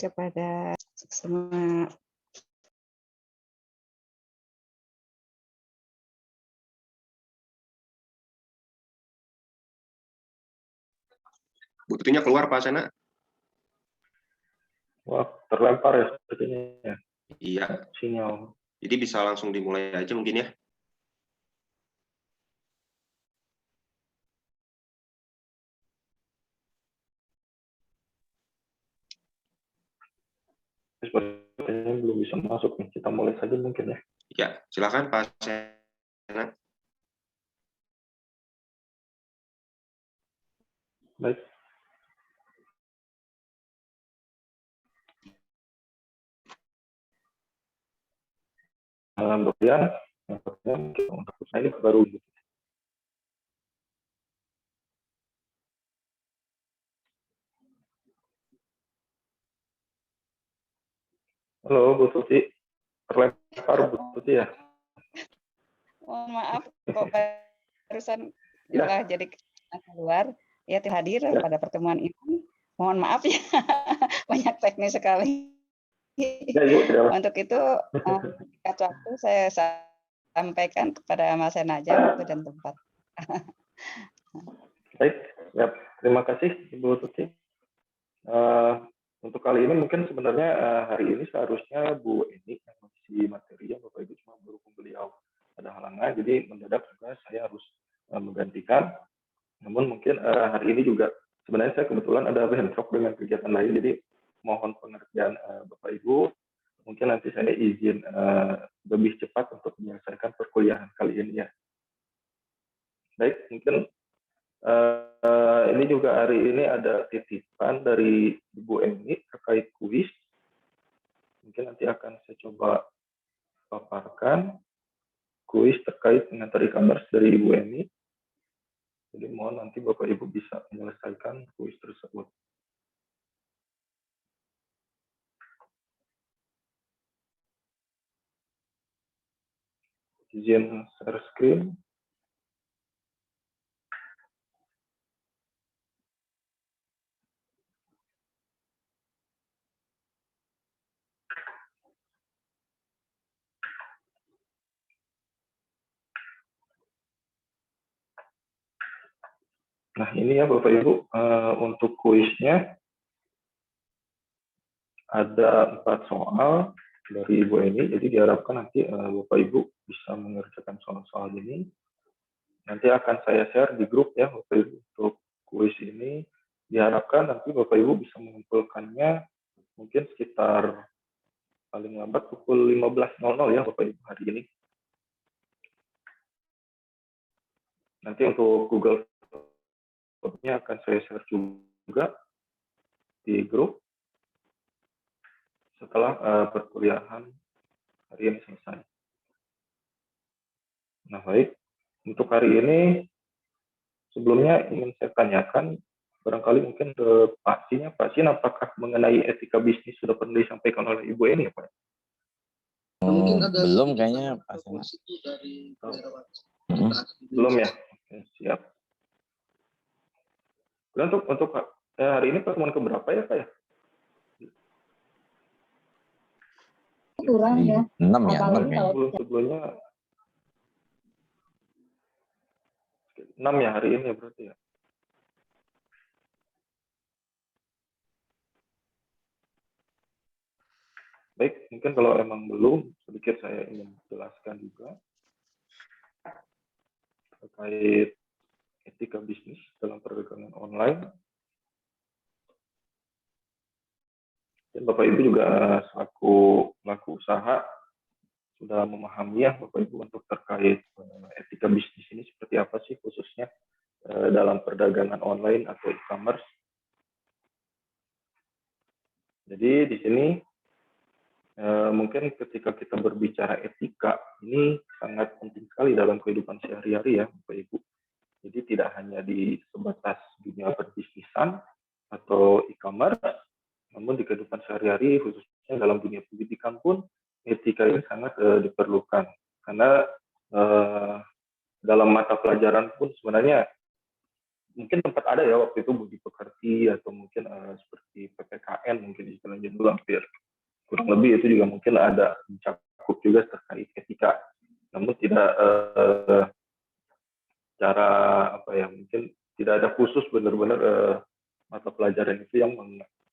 kepada semua. Bu Tutinya keluar Pak Sena? Wah, terlempar ya sepertinya ya. Iya. Sinyal. Jadi bisa langsung dimulai aja mungkin ya. Sepertinya belum bisa masuk nih. Kita mulai saja mungkin ya. Ya, silakan Pak Sena. Baik. Kemudian untuk saya ini baru. Halo Bu Tuti, terlempar Bu Tuti ya. Mohon maaf kok barusan ya. Jadi keluar ya hadir ya. Pada pertemuan ini. Mohon maaf ya, banyak teknis sekali. Ya, Ibu, untuk itu waktu saya sampaikan kepada Mas Senaja waktu dan tempat. Baik, ya, terima kasih Ibu Tuti. Untuk kali ini mungkin sebenarnya hari ini seharusnya Bu Eni yang mengisi materi, Bapak Ibu cuma berhubung beliau ada halangan, jadi mendadak juga saya harus menggantikan. Namun mungkin hari ini juga sebenarnya saya kebetulan ada bentrok dengan kegiatan lain, jadi mohon pengertian Bapak Ibu. Mungkin nanti saya izin lebih cepat untuk menyelesaikan perkuliahan kali ini ya. Baik, mungkin ini juga hari ini ada titipan dari Ibu Eni terkait kuis. Mungkin nanti akan saya coba paparkan kuis terkait dengan e-commerce dari Ibu Eni. Jadi mohon nanti Bapak Ibu bisa menyelesaikan kuis tersebut. Izin share screen. Nah ini ya Bapak Ibu, untuk kuisnya ada 4 soal dari Ibu Eni, jadi diharapkan nanti Bapak Ibu bisa mengerjakan soal-soal ini. Nanti akan saya share di grup ya Bapak Ibu untuk kuis ini. Diharapkan nanti Bapak Ibu bisa mengumpulkannya mungkin sekitar paling lambat pukul 15.00 ya Bapak Ibu hari ini. Nanti untuk Google Form-nya akan saya share juga di grup setelah perkuliahan hari ini selesai. Nah baik, untuk hari ini sebelumnya ingin saya tanyakan barangkali mungkin ke Pak Sin, apakah mengenai etika bisnis sudah pernah disampaikan oleh Ibu Eni ya Pak? Belum kayaknya Pak Sin. Belum ya? Oke, siap. Dan untuk hari ini pertemuan keberapa ya Pak ya? Kurang ya. 6 ya, 6 ya. Sebelumnya 6 ya hari ini ya berarti ya. Baik, mungkin kalau emang belum, sedikit saya ingin jelaskan juga terkait etika bisnis dalam perdagangan online. Dan Bapak Ibu juga selaku pelaku usaha sudah memahami ya Bapak Ibu untuk terkait etika bisnis ini seperti apa sih khususnya dalam perdagangan online atau e-commerce. Jadi di sini mungkin ketika kita berbicara etika ini sangat penting sekali dalam kehidupan sehari-hari ya Bapak Ibu. Jadi tidak hanya di sebatas dunia perbisnisan atau e-commerce, namun di kehidupan sehari-hari khususnya dalam dunia pendidikan pun etika ini sangat diperlukan. Karena dalam mata pelajaran pun sebenarnya mungkin tempat ada ya waktu itu budi pekerti atau mungkin seperti PPKN mungkin istilahnya dulu hampir kurang lebih itu juga mungkin ada mencakup juga terkait etika, namun tidak cara apa ya mungkin tidak ada khusus benar-benar mata pelajaran itu yang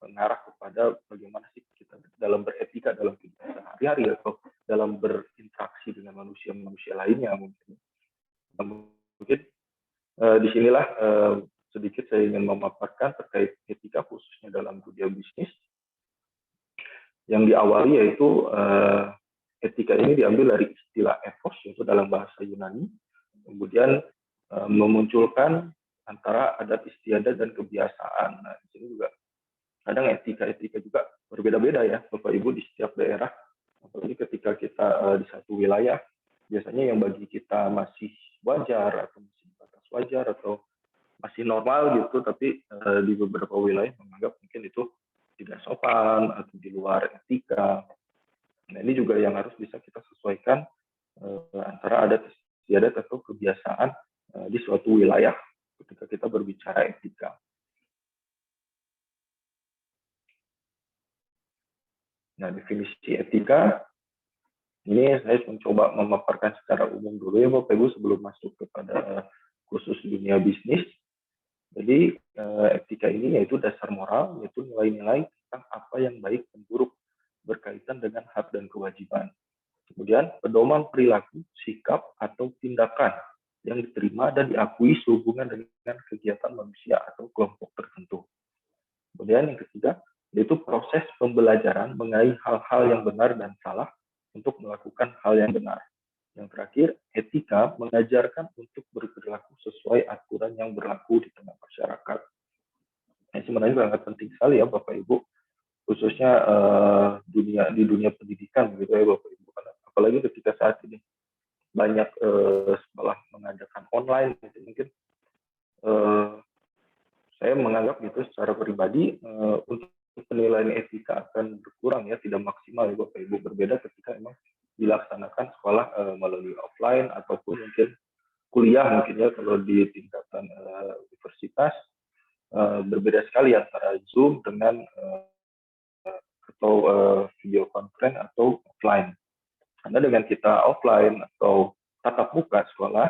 mengarah kepada bagaimana sih kita dalam beretika dalam kehidupan sehari-hari atau dalam berinteraksi dengan manusia lainnya mungkin. Mungkin disinilah sedikit saya ingin memaparkan terkait etika khususnya dalam dunia bisnis yang diawali yaitu etika ini diambil dari istilah ethos yaitu dalam bahasa Yunani, kemudian memunculkan antara adat istiadat dan kebiasaan. Nah, di sini juga kadang etika juga berbeda-beda ya Bapak Ibu di setiap daerah. Apalagi ketika kita di satu wilayah, biasanya yang bagi kita masih wajar atau masih batas wajar atau masih normal gitu, tapi di beberapa wilayah menganggap mungkin itu tidak sopan atau di luar etika. Nah, ini juga yang harus bisa kita sesuaikan antara adat istiadat atau kebiasaan di suatu wilayah ketika kita berbicara etika. Nah, definisi etika ini saya mencoba memaparkan secara umum dulu ya Bapak Ibu sebelum masuk kepada khusus dunia bisnis. Jadi etika ini yaitu dasar moral, yaitu nilai-nilai tentang apa yang baik dan buruk berkaitan dengan hak dan kewajiban. Kemudian pedoman perilaku, sikap, atau tindakan yang diterima dan diakui sehubungan dengan kegiatan manusia atau kelompok tertentu. Kemudian yang ketiga, yaitu proses pembelajaran mengenai hal-hal yang benar dan salah untuk melakukan hal yang benar. Yang terakhir, etika mengajarkan untuk berperilaku sesuai aturan yang berlaku di tengah masyarakat. Nah, sebenarnya sangat penting sekali ya Bapak Ibu, khususnya di dunia pendidikan gitu ya Bapak Ibu. Apalagi ketika saat ini banyak sekolah mengadakan online gitu, mungkin saya menganggap gitu secara pribadi untuk penilaian etika akan berkurang ya, tidak maksimal ya Bapak Ibu, berbeda ketika memang dilaksanakan sekolah melalui offline ataupun mungkin kuliah mungkin ya kalau di tingkatan universitas berbeda sekali antara Zoom dengan atau video conference atau offline. Karena dengan kita offline atau tatap muka sekolah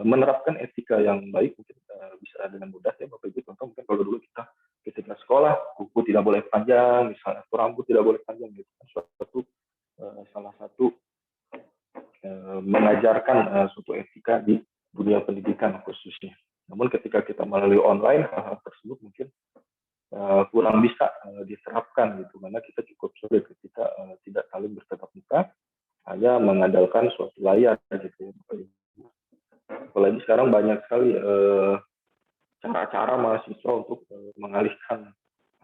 menerapkan etika yang baik mungkin bisa dengan mudah ya Bapak Ibu. Contoh mungkin kalau dulu kita ketika sekolah kuku tidak boleh panjang misalnya atau rambut tidak boleh panjang gitu kan, salah satu mengajarkan suatu etika di dunia pendidikan khususnya. Namun ketika kita melalui online hal-hal tersebut mungkin kurang bisa diterapkan gitu karena kita cukup sulit ketika tidak saling bertatap muka, hanya mengandalkan suatu layar gitu ya. Apalagi sekarang banyak sekali cara-cara mahasiswa untuk mengalihkan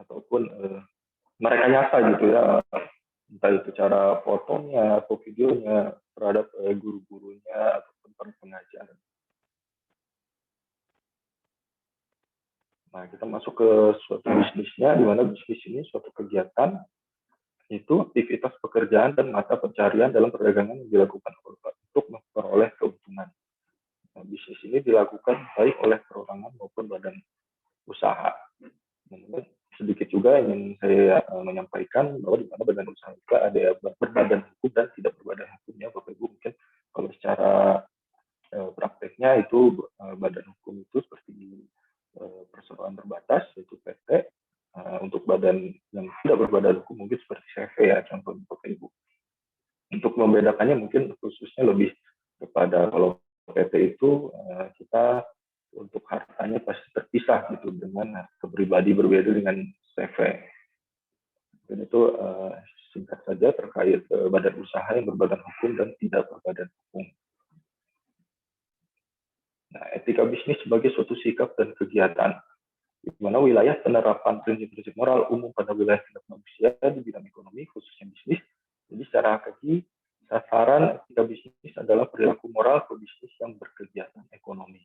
ataupun merekayasa gitu ya, entah itu cara fotonya atau videonya terhadap guru-gurunya ataupun para pengajar. Nah, kita masuk ke suatu bisnisnya, di mana bisnis ini suatu kegiatan itu aktivitas pekerjaan dan mata pencarian dalam perdagangan yang dilakukan untuk memperoleh keuntungan. Nah, bisnis ini dilakukan baik oleh perorangan maupun badan usaha. Nah, sedikit juga ingin saya menyampaikan bahwa di mana badan usaha juga ada berbadan hukum dan tidak berbadan hukumnya Bapak Ibu. Mungkin kalau secara prakteknya itu badan hukum itu seperti perseroan terbatas yaitu PT, untuk badan yang tidak berbadan hukum mungkin seperti CV ya contoh Bapak Ibu. Untuk membedakannya mungkin khususnya lebih kepada kalau PT itu kita untuk hartanya pasti terpisah gitu dengan kepribadi berbeda dengan CV. Dan itu singkat saja terkait badan usaha yang berbadan hukum dan tidak berbadan hukum. Nah, etika bisnis sebagai suatu sikap dan kegiatan di mana wilayah penerapan prinsip-prinsip moral umum pada wilayah tindak manusia di bidang ekonomi khususnya bisnis. Jadi secara hakiki sasaran etika bisnis adalah perilaku moral pebisnis yang berkegiatan ekonomi.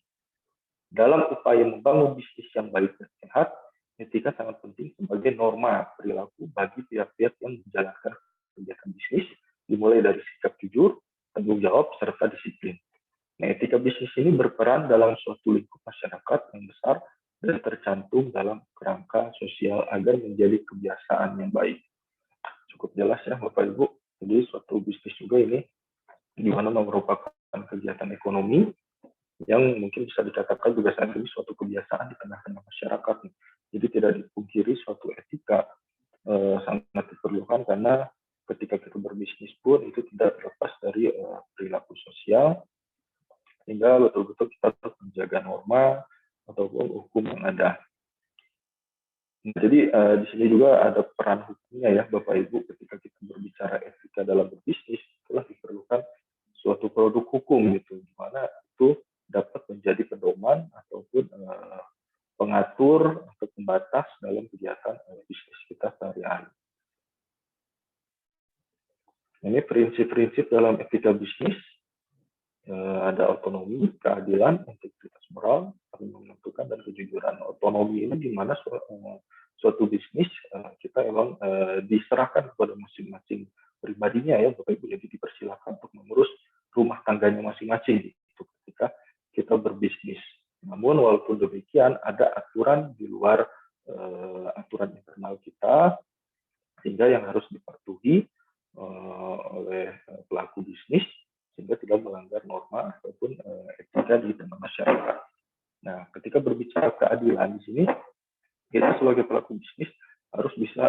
Dalam upaya membangun bisnis yang baik dan sehat, etika sangat penting sebagai norma perilaku bagi pihak-pihak yang menjalankan kegiatan bisnis, dimulai dari sikap jujur, tanggung jawab, serta disiplin. Nah, etika bisnis ini berperan dalam suatu lingkup masyarakat yang besar tercantum dalam kerangka sosial agar menjadi kebiasaan yang baik. Cukup jelas ya Bapak Ibu. Jadi suatu bisnis juga ini di mana merupakan kegiatan ekonomi yang mungkin bisa dikatakan juga saat ini suatu kebiasaan di tengah-tengah masyarakat. Jadi tidak dipungkiri suatu etika sangat diperlukan, karena ketika kita berbisnis pun itu tidak terlepas dari perilaku sosial, sehingga betul-betul kita harus menjaga norma ataupun hukum yang ada. Nah, jadi di sini juga ada peran hukumnya ya Bapak Ibu. Ketika kita berbicara etika dalam berbisnis, itulah diperlukan suatu produk hukum gitu, di mana itu dapat menjadi pedoman ataupun pengatur atau pembatas dalam kegiatan bisnis kita sehari-hari. Ini prinsip-prinsip dalam etika bisnis. Ada otonomi, keadilan, integritas moral, saling menentukan, dan kejujuran. Otonomi ini di mana suatu bisnis kita memang diserahkan kepada masing-masing pribadinya ya Bapak Ibu, jadi dipersilakan untuk mengurus rumah tangganya masing-masing gitu, ketika kita berbisnis. Namun walaupun demikian ada aturan di luar aturan internal kita, sehingga yang harus dipatuhi oleh pelaku bisnis sehingga tidak melanggar norma ataupun etika di tengah masyarakat. Nah, ketika berbicara keadilan di sini, kita sebagai pelaku bisnis harus bisa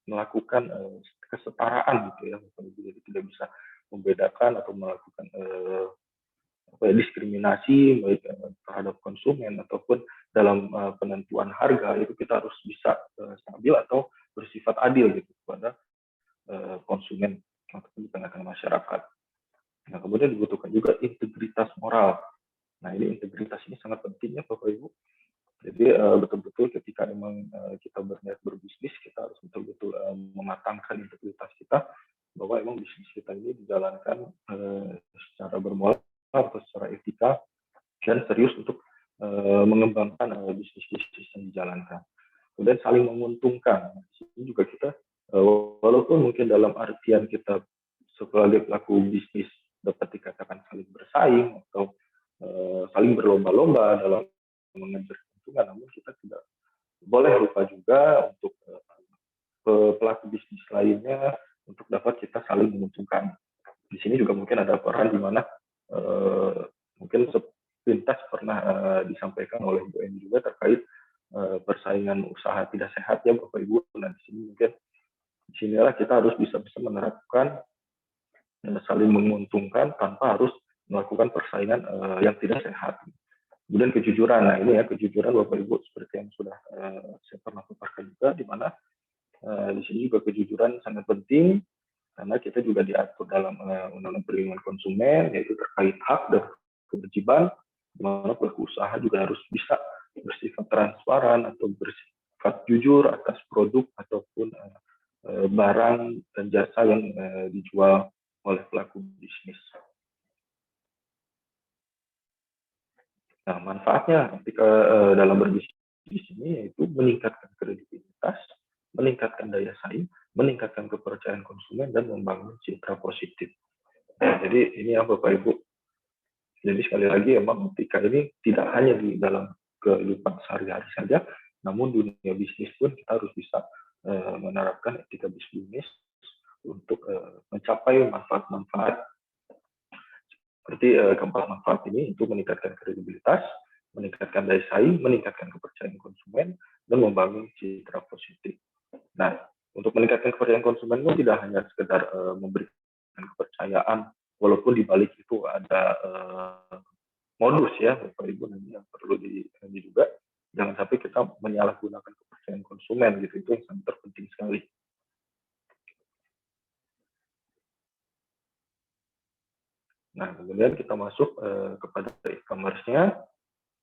melakukan kesetaraan gitu ya, jadi tidak bisa membedakan atau melakukan diskriminasi baik terhadap konsumen ataupun dalam penentuan harga. Itu kita harus bisa stabil atau bersifat adil gitu kepada konsumen ataupun di tengah-tengah masyarakat. Nah, kemudian dibutuhkan juga integritas moral. Nah, ini integritas ini sangat penting ya Bapak Ibu. Jadi betul-betul ketika memang kita berniat berbisnis, kita harus betul-betul mematangkan integritas kita, bahwa memang bisnis kita ini dijalankan secara bermoral atau secara etika dan serius untuk mengembangkan bisnis-bisnis yang dijalankan. Kemudian saling menguntungkan. Di sini juga kita walaupun mungkin dalam artian kita sebagai pelaku bisnis dapat dikatakan saling bersaing atau saling berlomba-lomba dalam mengejar keuntungan, namun kita tidak boleh lupa juga untuk pelaku bisnis lainnya untuk dapat kita saling menguntungkan. Di sini juga mungkin ada peran di mana mungkin sepintas pernah disampaikan oleh Bu Eni juga terkait persaingan usaha tidak sehat ya Bapak Ibu. Nah, di sini mungkin disinilah kita harus bisa menerapkan saling menguntungkan tanpa harus melakukan persaingan yang tidak sehat. Kemudian kejujuran. Nah, ini ya kejujuran Bapak Ibu seperti yang sudah saya pernah paparkan juga, di mana di sini juga kejujuran sangat penting karena kita juga diatur dalam Undang-Undang Perlindungan Konsumen, yaitu terkait hak dan kewajiban, di mana pelaku usaha juga harus bisa bersifat transparan atau bersifat jujur atas produk ataupun barang dan jasa yang dijual oleh pelaku bisnis. Nah, manfaatnya ketika dalam berbisnis ini yaitu meningkatkan kredibilitas, meningkatkan daya saing, meningkatkan kepercayaan konsumen, dan membangun citra positif. Nah, jadi ini ya Bapak Ibu. Jadi sekali lagi emang etika ini tidak hanya di dalam kehidupan sehari-hari saja, namun dunia bisnis pun kita harus bisa menerapkan etika bisnis untuk mencapai manfaat-manfaat. Seperti keempat manfaat ini itu meningkatkan kredibilitas, meningkatkan daya saing, meningkatkan kepercayaan konsumen, dan membangun citra positif. Nah, untuk meningkatkan kepercayaan konsumen itu tidak hanya sekedar memberikan kepercayaan, walaupun di balik itu ada modus ya Bapak Ibu, yang perlu juga. Jangan sampai kita menyalahgunakan kepercayaan konsumen gitu, itu yang sangat terpenting sekali. Nah, kemudian kita masuk kepada e-commerce-nya,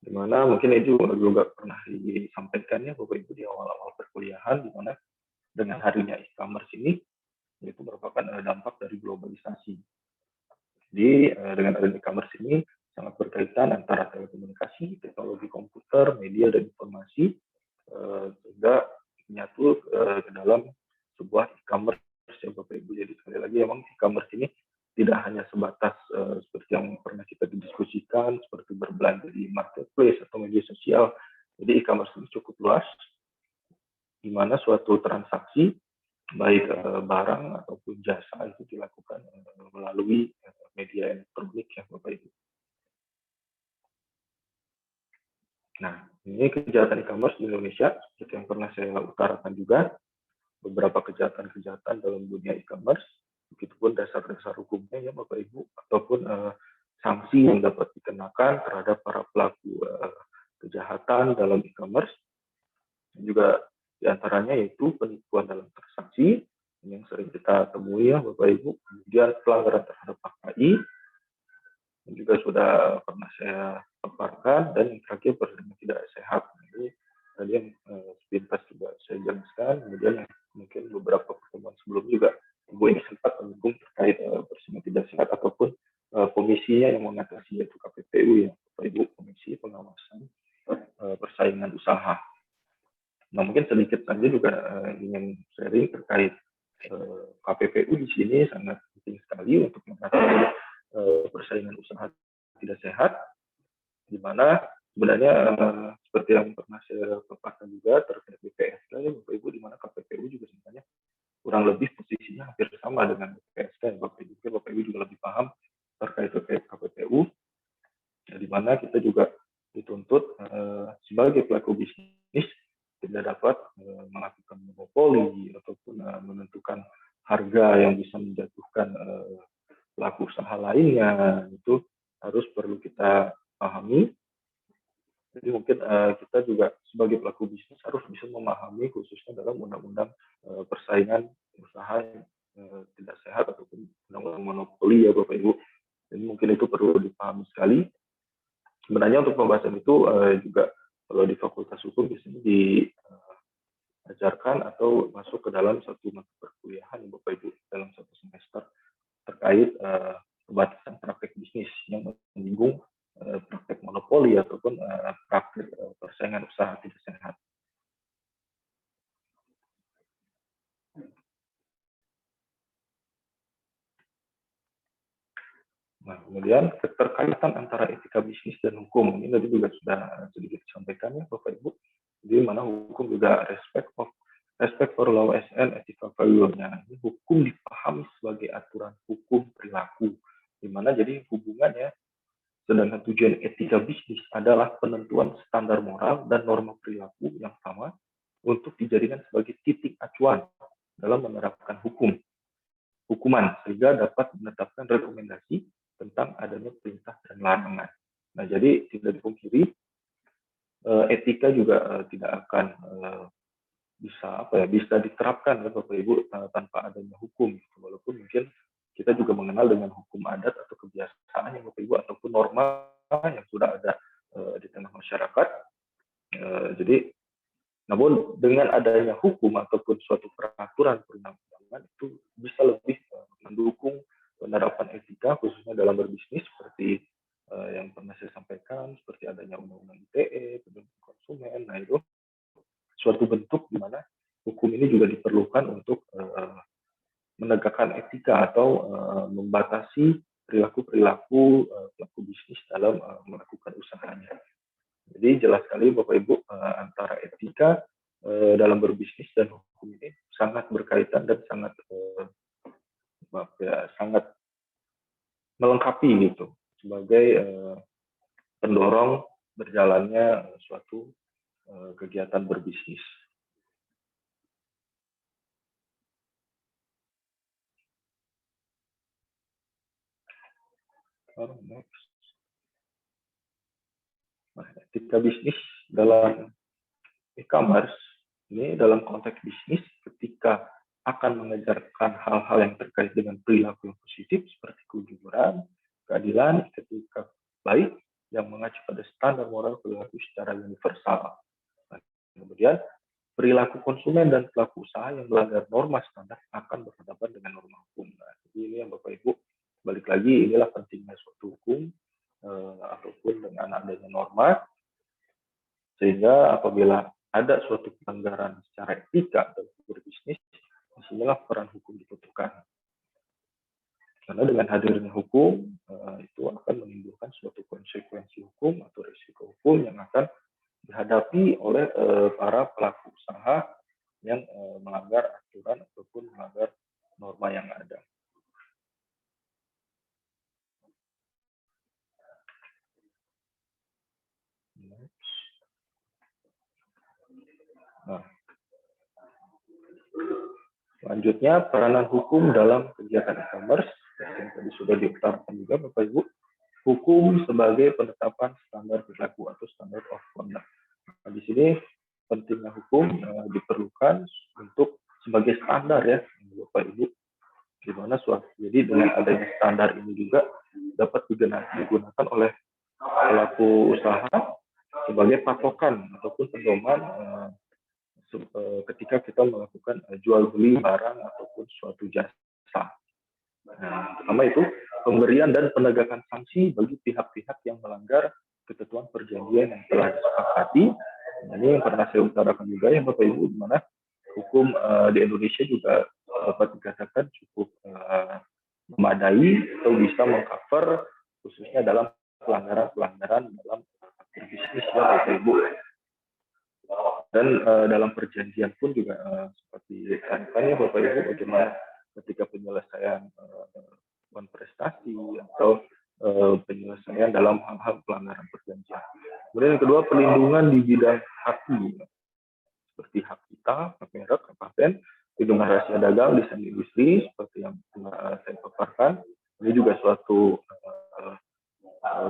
di mana mungkin itu juga pernah disampaikan ya Bapak Ibu di awal-awal perkuliahan, di mana dengan harinya e-commerce ini itu merupakan dampak dari globalisasi. Jadi dengan adanya e-commerce ini sangat berkaitan antara telekomunikasi, teknologi komputer, media, dan informasi, sehingga menyatu ke dalam sebuah e-commerce ya Bapak Ibu. Jadi sekali lagi memang e-commerce ini tidak hanya sebatas seperti yang pernah kita diskusikan, seperti berbelanja di marketplace atau media sosial, Jadi e-commerce ini cukup luas, di mana suatu transaksi baik barang ataupun jasa itu dilakukan melalui media elektronik ya Bapak Ibu. Nah, ini kejahatan e-commerce di Indonesia, seperti yang pernah saya utarakan juga, beberapa kejahatan-kejahatan dalam dunia e-commerce, begitupun dasar-dasar hukumnya ya Bapak Ibu, ataupun sanksi yang dapat dikenakan terhadap para pelaku kejahatan dalam e-commerce. Juga diantaranya yaitu penipuan dalam transaksi, yang sering kita temui ya Bapak Ibu, kemudian pelanggaran terhadap HKI, yang juga sudah pernah saya paparkan, dan yang terakhir persaingan tidak sehat. Jadi tadi yang sepintas juga saya jelaskan, kemudian yang mungkin beberapa pertemuan sebelumnya juga Ibu ini sempat menyinggung terkait persaingan tidak sehat ataupun komisinya yang mengatasi yaitu KPPU ya Bapak Ibu, Komisi Pengawasan Persaingan Usaha. Nah mungkin sedikit saja juga ingin sharing terkait KPPU di sini sangat penting sekali untuk mengatasi persaingan usaha tidak sehat, di mana sebenarnya seperti yang pernah saya paparkan juga terkait BPSK ya Bapak Ibu, di mana KPPU juga sebenarnya kurang lebih posisinya hampir sama dengan BPSK ya Bapak Ibu. Bapak Ibu juga lebih paham terkait KPPU, ya, di mana kita juga dituntut sebagai pelaku bisnis tidak dapat melakukan monopoli ataupun menentukan harga yang bisa menjatuhkan pelaku usaha lainnya. Itu harus perlu kita pahami. Jadi mungkin kita juga sebagai pelaku bisnis harus bisa memahami khususnya dalam undang-undang persaingan usaha tidak sehat ataupun undang-undang monopoli ya Bapak Ibu. Jadi mungkin itu perlu dipahami sekali. Sebenarnya untuk pembahasan itu juga kalau di Fakultas Hukum di sini diajarkan atau masuk ke dalam satu mata perkuliahan ya Bapak Ibu dalam satu semester terkait pembatasan praktek bisnis yang menyinggung praktek monopoli ataupun praktek persaingan usaha tidak sehat. Nah, kemudian keterkaitan antara etika bisnis dan hukum ini tadi juga sudah sedikit disampaikan ya Bapak Ibu. Jadi mana hukum juga respect for law and ethical value-nya. Ini hukum dipahami sebagai aturan hukum perilaku, di mana jadi hubungannya. Sedangkan tujuan etika bisnis adalah penentuan standar moral dan norma perilaku yang sama untuk dijadikan sebagai titik acuan dalam menerapkan hukuman, sehingga dapat menetapkan rekomendasi tentang adanya perintah dan larangan. Nah, jadi tidak dipungkiri, etika juga tidak akan bisa diterapkan ya Bapak Ibu tanpa adanya hukum. Walaupun mungkin kita juga mengenal dengan hukum adat atau kebiasaan yang Bapak Ibu ataupun norma yang sudah ada di tengah masyarakat. Jadi, namun dengan adanya hukum ataupun suatu peraturan perundang-undangan itu bisa lebih mendukung penerapan etika khususnya dalam berbisnis seperti yang pernah saya sampaikan, seperti adanya undang-undang ITE, perlindungan konsumen. Nah itu suatu bentuk di mana hukum ini juga diperlukan untuk menegakkan etika atau membatasi perilaku-perilaku pelaku bisnis dalam melakukan usahanya. Jadi jelas sekali Bapak Ibu antara etika dalam berbisnis dan hukum ini sangat berkaitan dan sangat sangat melengkapi gitu sebagai pendorong berjalannya suatu kegiatan berbisnis. Nah, etika bisnis dalam e-commerce ini dalam konteks bisnis ketika akan mengejarkan hal-hal yang terkait dengan perilaku yang positif seperti kejujuran, keadilan, etika baik yang mengacu pada standar moral perilaku secara universal. Nah, kemudian perilaku konsumen dan pelaku usaha yang melanggar norma standar akan berhadapan dengan norma hukum. Nah, jadi ini yang Bapak Ibu balik lagi inilah pentingnya suatu hukum ataupun dengan adanya norma, sehingga apabila ada suatu pelanggaran secara etika dalam berbisnis, disinilah peran hukum dibutuhkan. Karena dengan hadirnya hukum, itu akan menimbulkan suatu konsekuensi hukum atau risiko hukum yang akan dihadapi oleh para pelaku usaha yang melanggar aturan ataupun melanggar norma yang ada. Nah, selanjutnya peranan hukum dalam kegiatan e-commerce yang tadi sudah diutarakan juga Bapak Ibu. Hukum sebagai penetapan standar perilaku atau standard of conduct. Nah, di sini pentingnya hukum diperlukan untuk sebagai standar ya Bapak Ibu. Di mana jadi dengan adanya standar ini juga dapat digunakan oleh pelaku usaha sebagai patokan ataupun pedoman ketika kita melakukan jual beli barang ataupun suatu jasa. Nah, pertama itu pemberian dan penegakan sanksi bagi pihak-pihak yang melanggar ketentuan perjanjian yang telah disepakati. Nah, ini yang pernah saya utarakan juga ya Bapak Ibu, di mana hukum di Indonesia juga dapat dikatakan cukup memadai atau bisa mengcover khususnya dalam pelanggaran-pelanggaran dalam berbisnis ya Bapak Ibu. Dan dalam perjanjian pun juga seperti tadi ya Bapak Ibu, bagaimana ketika penyelesaian prestasi atau penyelesaian dalam hal-hal pelanggaran perjanjian. Kemudian yang kedua, perlindungan di bidang hak seperti hak cipta, hak merek, hak paten, perlindungan rahasia dagang, desain industri seperti yang saya paparkan. Ini juga suatu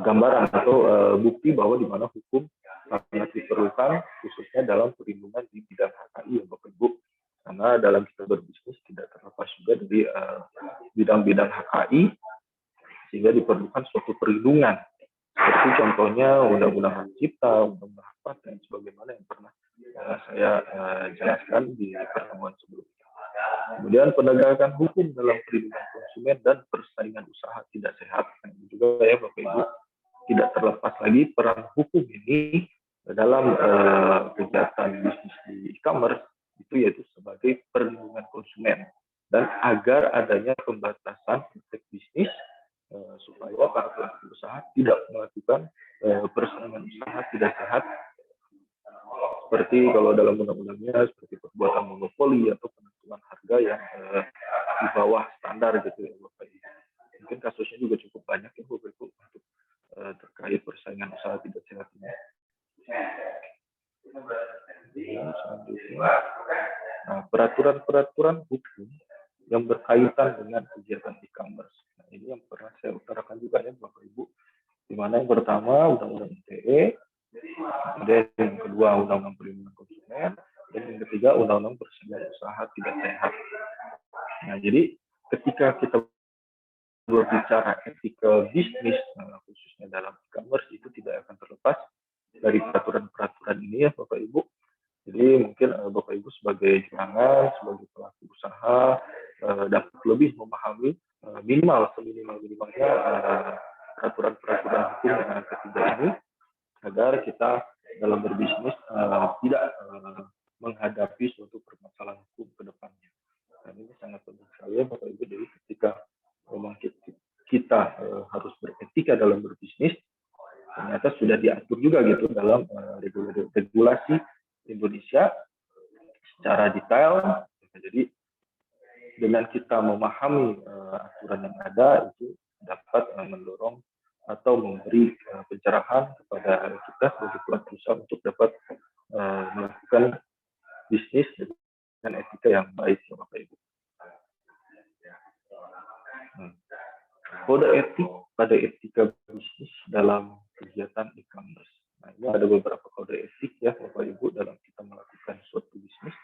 gambaran atau bukti bahwa di mana hukum sangat diperlukan khususnya dalam perlindungan di bidang HKI ya Bapak Ibu. Karena dalam kita berbisnis tidak terlepas juga dari bidang-bidang HKI, sehingga diperlukan suatu perlindungan. Seperti contohnya undang-undang hak cipta, undang-undang hak paten, sebagaimana yang pernah saya jelaskan di pertemuan sebelumnya. Kemudian penegakan hukum dalam perlindungan konsumen dan persaingan usaha tidak sehat. Nah, ini juga ya Bapak Ibu, tidak terlepas lagi peran hukum ini dalam kegiatan bisnis di e-commerce itu yaitu sebagai perlindungan konsumen dan agar adanya pembatasan praktek bisnis supaya para pelaku usaha tidak melakukan persaingan usaha tidak sehat seperti kalau dalam undang-undangnya seperti perbuatan monopoli atau penentuan harga yang di bawah standar gitu ya Bapak Ibu. Mungkin kasusnya juga cukup banyak ya Bapak Ibu untuk terkait persaingan usaha tidak sehat ini. Nah, peraturan-peraturan hukum yang berkaitan dengan kegiatan e-commerce. Nah, ini yang pernah saya utarakan juga ya Bapak Ibu. Di mana yang pertama Undang-Undang ITE, kemudian yang kedua Undang-Undang Perlindungan Konsumen, dan yang ketiga Undang-Undang Persaingan Usaha Tidak Sehat. Nah, jadi ketika kita berbicara etika bisnis, khususnya dalam e-commerce, itu tidak akan terlepas dari peraturan-peraturan ini ya Bapak Ibu. Jadi mungkin Bapak Ibu sebagai jurangan, sebagai pelaku usaha dapat lebih memahami seminimal-minimalnya peraturan-peraturan hukum yang ketiga ini agar kita dalam berbisnis tidak menghadapi suatu permasalahan hukum ke depannya. Dan ini sangat penting sekali ya Bapak Ibu. Jadi ketika memang kita harus beretika dalam berbisnis, ternyata sudah diatur juga gitu dalam regulasi Indonesia secara detail. Jadi dengan kita memahami aturan yang ada itu dapat mendorong atau memberi pencerahan kepada kita sebagai pelaku usaha untuk dapat melakukan bisnis dengan etika yang baik ya Bapak Ibu. Kode etik pada etika bisnis dalam kegiatan e-commerce. Nah, ini ada beberapa kode etik ya Bapak Ibu dalam kita melakukan suatu bisnis.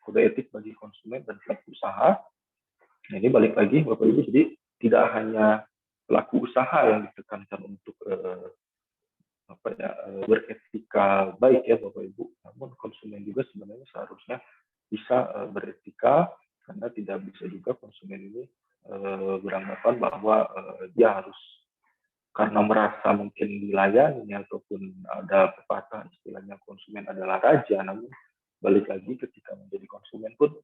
Kode etik bagi konsumen dan pelaku usaha. Nah, ini balik lagi Bapak Ibu, jadi tidak hanya pelaku usaha yang ditekankan untuk beretika baik ya Bapak Ibu, namun konsumen juga sebenarnya seharusnya bisa beretika, karena tidak bisa juga konsumen ini beranggapan bahwa dia harus karena merasa mungkin dilayani ataupun ada pepatah istilahnya konsumen adalah raja, namun balik lagi ketika menjadi konsumen pun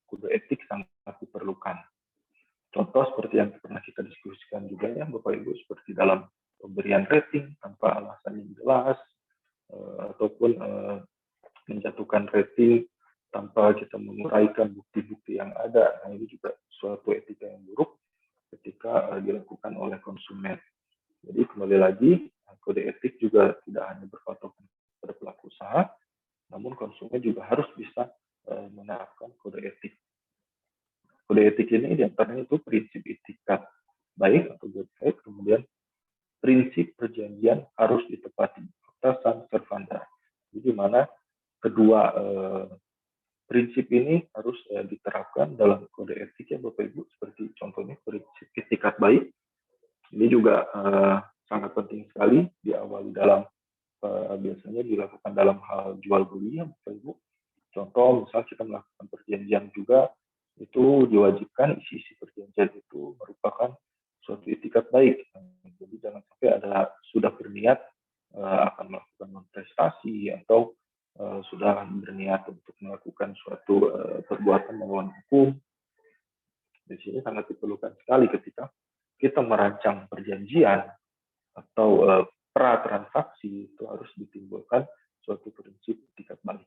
kode etik sangat diperlukan. Contoh seperti yang pernah kita diskusikan juga ya Bapak Ibu, seperti dalam pemberian rating tanpa alasan yang jelas ataupun melakukan rating tanpa kita menguraikan bukti-bukti yang ada. Nah, ini juga suatu etika yang buruk ketika dilakukan oleh konsumen. Jadi kembali lagi, kode etik juga tidak hanya berpatokan pada pelaku usaha, namun konsumen juga harus bisa menerapkan kode etik. Kode etik ini diantaranya itu prinsip etikat baik atau good faith, kemudian prinsip perjanjian harus ditepati, atasan servanda. Jadi mana kedua prinsip ini harus diterapkan dalam kode etik ya Bapak Ibu, seperti contohnya prinsip etikat baik. Ini juga sangat penting sekali diawali dalam biasanya dilakukan dalam hal jual beli ya Bapak Ibu. Contoh misal kita melakukan perjanjian juga, itu diwajibkan isi-isi perjanjian itu merupakan suatu etikat baik. Jadi jangan sampai ada sudah berniat akan melakukan non-prestasi atau sudah berniat untuk melakukan suatu perbuatan melawan hukum. Di sini sangat diperlukan sekali ketika kita merancang perjanjian atau pra-transaksi, itu harus ditimbulkan suatu prinsip etikat baik.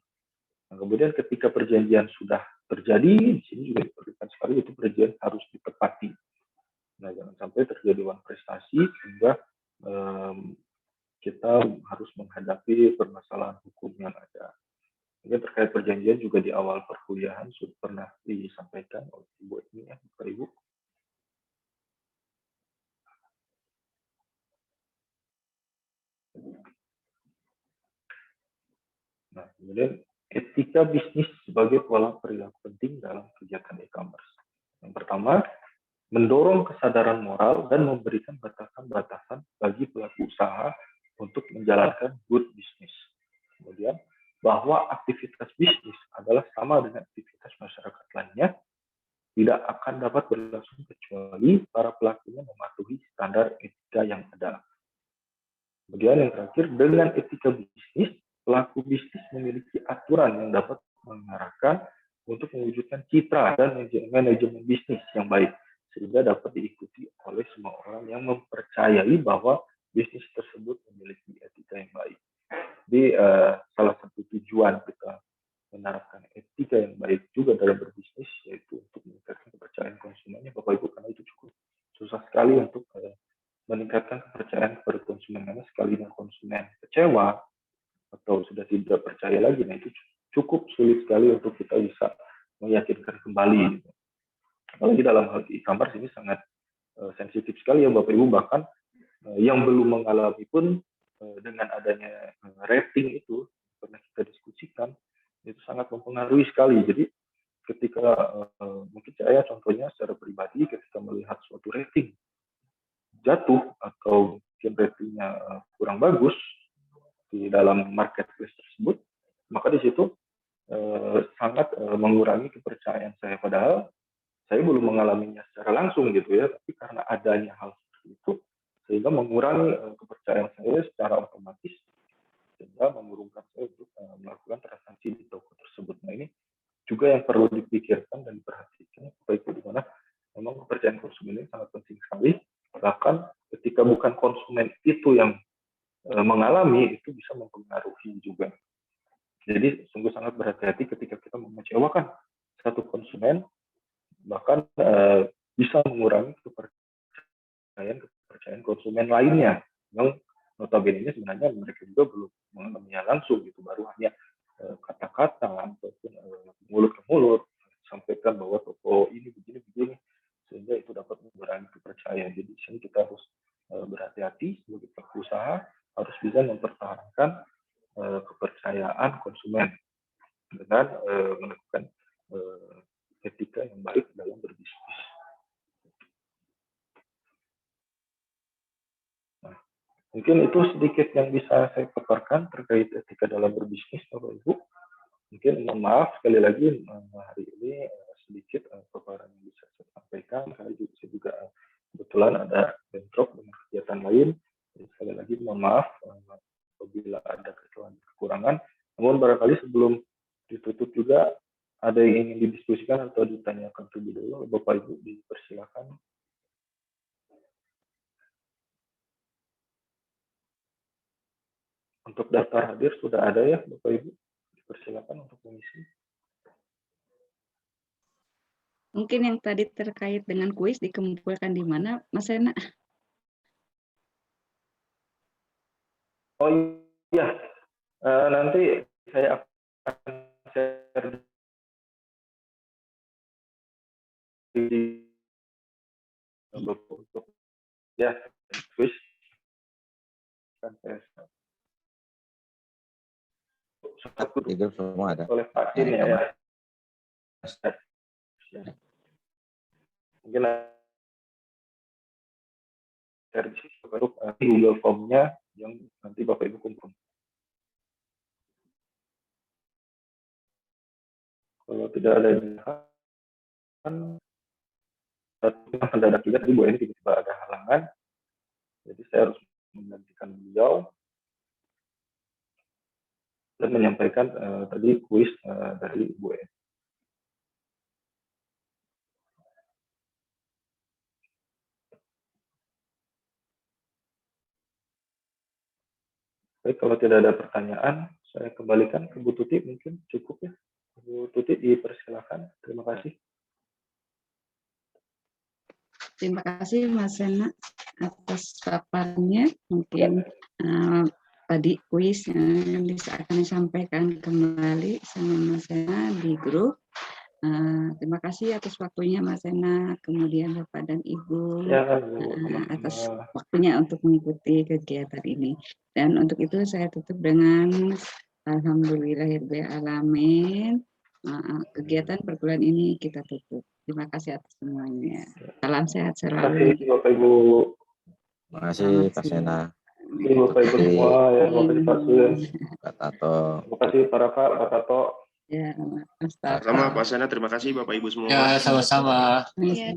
Nah, kemudian ketika perjanjian sudah terjadi, di sini juga diperlukan sekali itu perjanjian harus ditepati. Nah, jangan sampai terjadi uang prestasi sehingga kita harus menghadapi permasalahan hukum yang ada. Mungkin terkait perjanjian juga di awal perkuliahan sudah pernah disampaikan oleh Ibu ini ya, Bapak Ibu. Nah, kemudian etika bisnis sebagai pola perilaku penting dalam kegiatan e-commerce. Yang pertama, mendorong kesadaran moral dan memberikan batasan-batasan bagi pelaku usaha untuk menjalankan good business. Kemudian, bahwa aktivitas bisnis adalah sama dengan aktivitas masyarakat lainnya, tidak akan dapat berlangsung kecuali para pelakunya mematuhi standar etika yang ada. Kemudian yang terakhir, dengan etika bisnis, pelaku bisnis memiliki aturan yang dapat mengarahkan untuk mewujudkan citra dan manajemen bisnis yang baik, sehingga dapat diikuti oleh semua orang yang mempercayai bahwa bisnis tersebut memiliki etika yang baik. Jadi salah satu tujuan kita menerapkan etika yang baik juga dalam berbisnis, yaitu untuk meningkatkan kepercayaan konsumennya, Bapak Ibu, karena itu cukup susah sekali untuk meningkatkan kepercayaan kepada konsumen, karena sekalinya konsumen kecewa atau sudah tidak percaya lagi, nah itu cukup sulit sekali untuk kita bisa meyakinkan kembali. Apalagi dalam hal e-commerce ini sangat sensitif sekali ya Bapak Ibu, bahkan yang belum mengalami pun dengan adanya rating itu pernah kita diskusikan, itu sangat mempengaruhi sekali. Jadi ketika mungkin saya contohnya secara pribadi ketika melihat suatu rating jatuh atau mungkin ratingnya kurang bagus di dalam marketplace tersebut, maka di situ sangat mengurangi kepercayaan saya. Padahal saya belum mengalaminya secara langsung gitu ya, tapi karena adanya hal seperti itu, sehingga mengurangi kepercayaan saya secara otomatis, sehingga mengurungkan saya untuk melakukan transaksi di toko tersebut. Nah ini juga yang perlu dipikirkan dan diperhatikan, baik di mana memang kepercayaan konsumen ini sangat penting sekali. Bahkan ketika bukan konsumen itu yang mengalami, itu bisa mempengaruhi juga. Jadi sungguh sangat berhati-hati ketika kita mengecewakan satu konsumen, bahkan bisa mengurangi kepercayaan konsumen lainnya yang notabene ini sebenarnya mereka juga belum mengalaminya langsung gitu, baru hanya kata-kata ataupun mulut ke mulut sampaikan bahwa toko ini begini, sehingga itu dapat mengurangi kepercayaan. Jadi di sini kita harus berhati-hati sebagai pelaku usaha, harus bisa mempertahankan kepercayaan konsumen dengan melakukan etika yang baik dalam berbisnis. Nah, mungkin itu sedikit yang bisa saya paparkan terkait etika dalam berbisnis, Bapak Ibu. Mungkin mohon maaf sekali lagi hari ini sedikit paparan yang bisa saya sampaikan, karena saya juga kebetulan ada bentrok dengan kegiatan lain. Jadi sekali lagi mohon maaf apabila ada kekurangan. Namun barangkali sebelum ditutup juga ada yang ingin didiskusikan atau ditanyakan terlebih dahulu, Bapak Ibu dipersilakan. Untuk daftar hadir sudah ada ya Bapak Ibu? Persilakan untuk mengisi. Mungkin yang tadi terkait dengan kuis dikumpulkan di mana, Mas Sena? Oh iya, nanti saya akan share di untuk ya quiz kan saya satu Di grup semua ada. oleh Pak Din ya, ya. Mungkin share di situ baru Google Form-nya yang nanti Bapak Ibu kumpul. Kalau tidak ada yang kan mendadak juga tadi Bu Eni tiba-tiba ada halangan, jadi saya harus menggantikan beliau dan menyampaikan tadi kuis dari Bu Eni. Baik, kalau tidak ada pertanyaan, saya kembalikan ke Bu Tuti, mungkin cukup ya. Bu Tuti dipersilakan. Terima kasih. Terima kasih Mas Sena atas paparannya. Mungkin tadi kuis yang akan disampaikan kembali sama Mas Sena di grup. Terima kasih atas waktunya Mas Sena, kemudian Bapak dan Ibu Ya, Bu, atas waktunya untuk mengikuti kegiatan ini. Dan untuk itu saya tutup dengan Alhamdulillahirrahmanirrahim. Kegiatan perguruan ini kita tutup. Terima kasih atas semuanya. Salam sehat terima selalu. kasih Bapak Ibu. Terima kasih Pak Sena. Terima kasih Bapak Ibu semua ya, terima kasih Pak Sun. Pak Tato. Terima kasih para Pak Tato. Ya, Mas Sama Tato. Pak Sena, terima kasih Bapak Ibu semua. Ya, sama-sama. Ya.